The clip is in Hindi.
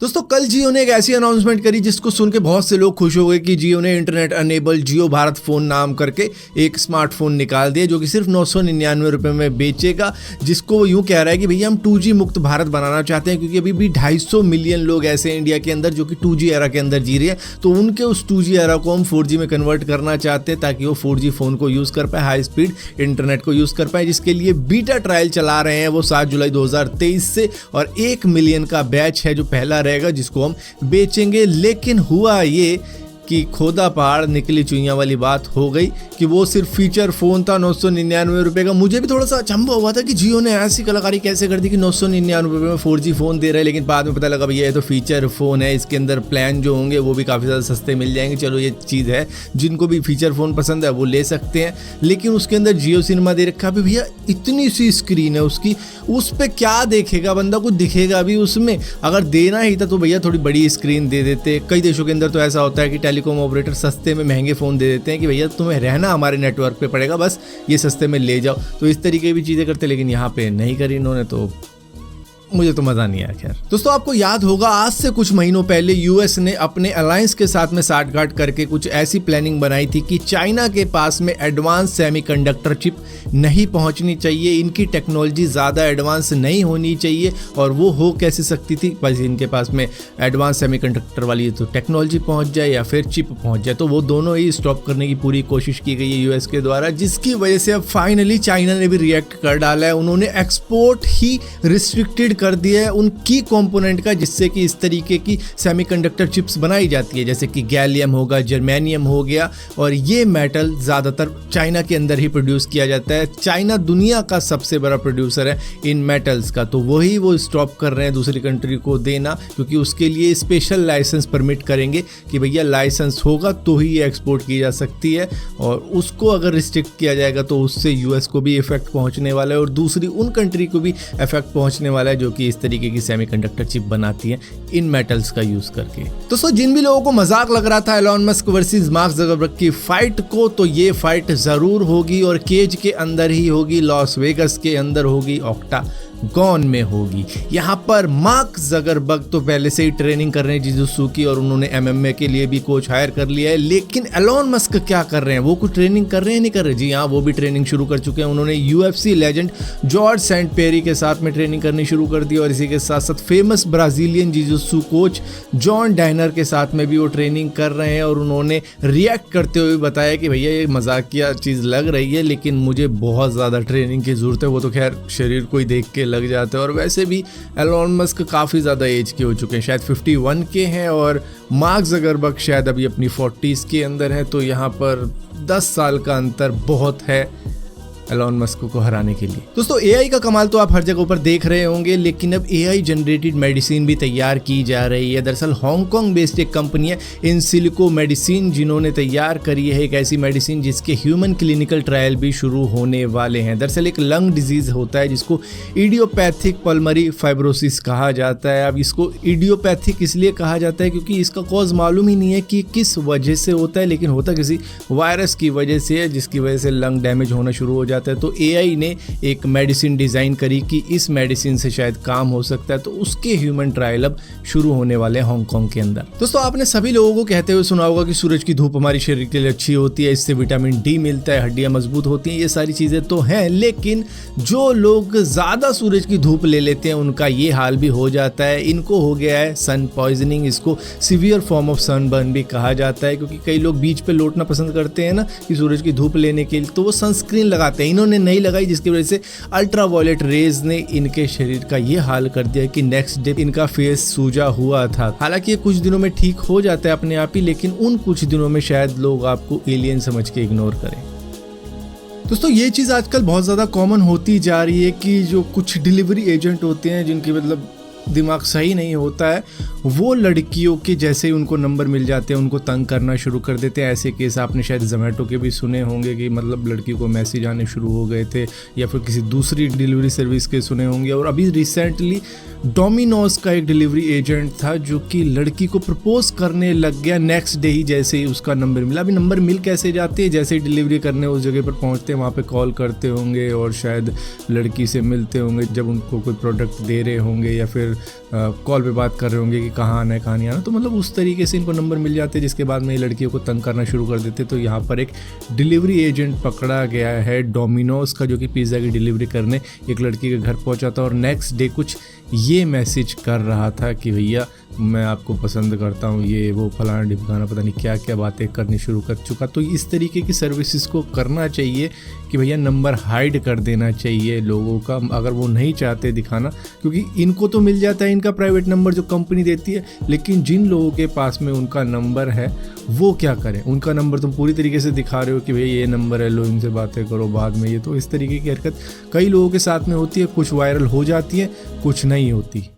दोस्तों कल जियो ने एक ऐसी अनाउंसमेंट करी जिसको सुन के बहुत से लोग खुश हो गए कि जियो ने इंटरनेट अनेबल जियो भारत फोन नाम करके एक स्मार्टफोन निकाल दिया जो कि सिर्फ 999 रुपये में बेचेगा, जिसको वो यूँ कह रहा है कि भैया हम 2G मुक्त भारत बनाना चाहते हैं क्योंकि अभी भी 250 मिलियन लोग ऐसे हैं इंडिया के अंदर जो कि 2G एरा के अंदर जी रहे हैं। तो उनके उस 2G एरा को हम 4G में कन्वर्ट करना चाहते हैं ताकि वो 4G फ़ोन को यूज़ कर पाए, हाई स्पीड इंटरनेट को यूज़ कर पाए, जिसके लिए बीटा ट्रायल चला रहे हैं वो 7 जुलाई 2023 से। और 1 मिलियन का बैच है जो पहला रहेगा जिसको हम बेचेंगे। लेकिन हुआ ये कि खोदा पहाड़ निकली चुईया वाली बात हो गई कि वो सिर्फ फीचर फ़ोन था 999 रुपये का। मुझे भी थोड़ा सा अचंभा हुआ था कि जियो ने ऐसी कलाकारी कैसे कर दी कि 999 रुपये में 4G फ़ोन दे रहा है, लेकिन बाद में पता लगा भैया ये तो फीचर फ़ोन है, इसके अंदर प्लान जो होंगे वो भी काफ़ी ज़्यादा सस्ते मिल जाएंगे। चलो ये चीज़ है, जिनको भी फीचर फ़ोन पसंद है वो ले सकते हैं। लेकिन उसके अंदर जियो सिनेमा दे रखा है भैया, इतनी सी स्क्रीन है उसकी, उस पर क्या देखेगा बंदा, कुछ दिखेगा भी उसमें? अगर देना ही था तो भैया थोड़ी बड़ी स्क्रीन दे देते। कई देशों के अंदर तो ऐसा होता है कि टेलीकॉम ऑपरेटर सस्ते में महंगे फ़ोन दे देते हैं कि भैया तुम्हें रहना हमारे नेटवर्क पे पड़ेगा, बस ये सस्ते में ले जाओ। तो इस तरीके की भी चीज़ें करते, लेकिन यहाँ पे नहीं करी इन्होंने, तो मुझे तो मज़ा नहीं आया। खैर दोस्तों, आपको याद होगा आज से कुछ महीनों पहले यूएस ने अपने अलायंस के साथ में साठगांठ करके कुछ ऐसी प्लानिंग बनाई थी कि चाइना के पास में एडवांस सेमीकंडक्टर चिप नहीं पहुंचनी चाहिए, इनकी टेक्नोलॉजी ज़्यादा एडवांस नहीं होनी चाहिए। और वो हो कैसे सकती थी? बस इनके पास में एडवांस सेमीकंडक्टर वाली तो टेक्नोलॉजी पहुंच जाए या फिर चिप पहुंच जाए, तो वो दोनों ही स्टॉप करने की पूरी कोशिश की गई है यूएस के द्वारा, जिसकी वजह से अब फाइनली चाइना ने भी रिएक्ट कर डाला है। उन्होंने एक्सपोर्ट ही रिस्ट्रिक्टेड कर दिया है उन की कंपोनेंट का जिससे कि इस तरीके की सेमीकंडक्टर चिप्स बनाई जाती है, जैसे कि गैलियम होगा, जर्मेनियम हो गया, और ये मेटल ज़्यादातर चाइना के अंदर ही प्रोड्यूस किया जाता है। चाइना दुनिया का सबसे बड़ा प्रोड्यूसर है इन मेटल्स का, तो वही वो स्टॉप कर रहे हैं दूसरी कंट्री को देना, क्योंकि उसके लिए स्पेशल लाइसेंस परमिट करेंगे कि भैया लाइसेंस होगा तो ही ये एक्सपोर्ट की जा सकती है। और उसको अगर रिस्ट्रिक्ट किया जाएगा तो उससे यूएस को भी इफेक्ट पहुंचने वाला है और दूसरी उन कंट्री को भी इफेक्ट पहुंचने वाला है जो कि इस तरीके की सेमीकंडक्टर चिप बनाती है इन मेटल्स का यूज करके। दोस्तों, जिन भी लोगों को मजाक लग रहा था Elon Musk versus mark Zuckerberg की फाइट को, तो ये फाइट जरूर होगी और केज के अंदर ही होगी, लॉस वेगस के अंदर होगी, ऑक्टागन में होगी। यहाँ पर मार्क ज़करबर्ग तो पहले से ही ट्रेनिंग कर रहे हैं जिजुत्सु की और उन्होंने एमएमए के लिए भी कोच हायर कर लिया है। लेकिन एलॉन मस्क क्या कर रहे हैं? वो कुछ ट्रेनिंग कर रहे हैं, नहीं कर रहे? जी हाँ, वो भी ट्रेनिंग शुरू कर चुके हैं। उन्होंने UFC legend George St Pierre के साथ में ट्रेनिंग करनी शुरू कर दी और इसी के साथ साथ famous Brazilian jujitsu coach John Danaher के साथ में भी वो ट्रेनिंग कर रहे हैं। और उन्होंने रिएक्ट करते हुए बताया कि भैया ये मजाकिया चीज़ लग रही है लेकिन मुझे बहुत ज़्यादा ट्रेनिंग की ज़रूरत है। वो तो खैर शरीर को ही देख के लग जाते हैं। और वैसे भी एलॉन मस्क काफ़ी ज़्यादा एज के हो चुके हैं, शायद 51 के हैं और मार्क ज़करबर्ग शायद अभी अपनी 40s के अंदर है। तो यहाँ पर 10 साल का अंतर बहुत है एलॉन मस्क को हराने के लिए। दोस्तों, एआई का कमाल तो आप हर जगह पर देख रहे होंगे, लेकिन अब एआई जनरेटेड मेडिसिन भी तैयार की जा रही है। दरअसल हांगकांग बेस्ड एक कंपनी है इन सिलिको मेडिसिन, जिन्होंने तैयार करी है एक ऐसी मेडिसिन जिसके ह्यूमन क्लिनिकल ट्रायल भी शुरू होने वाले हैं। दरअसल एक लंग डिजीज होता है जिसको इडियोपैथिक पल्मरी फाइब्रोसिस कहा जाता है। अब इसको इडियोपैथिक इसलिए कहा जाता है क्योंकि इसका कॉज मालूम ही नहीं है कि किस वजह से होता है, लेकिन होता किसी वायरस की वजह से है जिसकी वजह से लंग डैमेज होना शुरू हो जाता है। तो एआई ने एक मेडिसिन डिजाइन करी कि इस मेडिसिन से शायद काम हो सकता है, तो उसके ह्यूमन ट्रायल अब शुरू होने वाले हैं हांगकांग के अंदर। दोस्तों, आपने सभी लोगों को कहते हुए सुना होगा कि सूरज की धूप हमारे शरीर के लिए अच्छी होती है, इससे विटामिन डी मिलता है, हड्डियां मजबूत होती हैं, ये सारी चीजें तो हैं। लेकिन जो लोग ज्यादा सूरज की धूप ले लेते हैं उनका ये हाल भी हो जाता है। इनको हो गया है सन पॉइजनिंग, इसको सीवियर फॉर्म ऑफ सनबर्न भी कहा जाता है, क्योंकि कई लोग बीच पे लौटना पसंद करते हैं ना कि सूरज की धूप लेने के लिए, तो वो सनस्क्रीन लगाते हैं। इन्होंने नहीं लगाई जिसकी वजह से अल्ट्रावायलेट रेज ने इनके शरीर का ये हाल कर दिया कि नेक्स्ट डे इनका फेस सूजा हुआ था। हालांकि ये कुछ दिनों में ठीक हो जाता है अपने आप ही, लेकिन उन कुछ दिनों में शायद लोग आपको एलियन समझ के इग्नोर करें। दोस्तों, ये चीज़ आजकल बहुत ज़्यादा कॉमन होती जा रही है कि जो कुछ डिलीवरी एजेंट होते हैं जिनकी मतलब दिमाग सही नहीं होता है, वो लड़कियों के जैसे ही उनको नंबर मिल जाते हैं उनको तंग करना शुरू कर देते हैं। ऐसे केस आपने शायद जोमेटो के भी सुने होंगे कि मतलब लड़की को मैसेज आने शुरू हो गए थे, या फिर किसी दूसरी डिलीवरी सर्विस के सुने होंगे। और अभी रिसेंटली डोमिनोज का एक डिलीवरी एजेंट था जो कि लड़की को प्रपोज करने लग गया नेक्स्ट डे ही जैसे ही उसका नंबर मिला। अभी नंबर मिल कैसे जाते हैं? जैसे ही डिलीवरी करने उस जगह पर पहुंचते हैं वहाँ पे कॉल करते होंगे और शायद लड़की से मिलते होंगे जब उनको कोई प्रोडक्ट दे रहे होंगे, या फिर फिर कॉल पे बात कर रहे होंगे कि कहाँ आना है कहाँ नहीं आना। तो मतलब उस तरीके से इनको नंबर मिल जाते हैं, जिसके बाद में ये लड़कियों को तंग करना शुरू कर देते। तो यहाँ पर एक डिलीवरी एजेंट पकड़ा गया है डोमिनोज का, जो कि पिज़्ज़ा की डिलीवरी करने एक लड़की के घर पहुँचा था और नेक्स्ट डे कुछ ये मैसेज कर रहा था कि भैया मैं आपको पसंद करता हूँ, ये वो फलाना ढिमकाना, पता नहीं क्या क्या बातें करनी शुरू कर चुका। तो इस तरीके की सर्विसेज को करना चाहिए कि भैया नंबर हाइड कर देना चाहिए लोगों का, अगर वो नहीं चाहते दिखाना, क्योंकि इनको तो मिल जाता है इनका प्राइवेट नंबर जो कंपनी देती है, लेकिन जिन लोगों के पास में उनका नंबर है वो क्या करें। उनका नंबर तुम पूरी तरीके से दिखा रहे हो कि भैया ये नंबर है, लो इनसे बातें करो बाद में। ये तो इस तरीके की हरकत कई लोगों के साथ में होती है, कुछ वायरल हो जाती है, कुछ नहीं होती।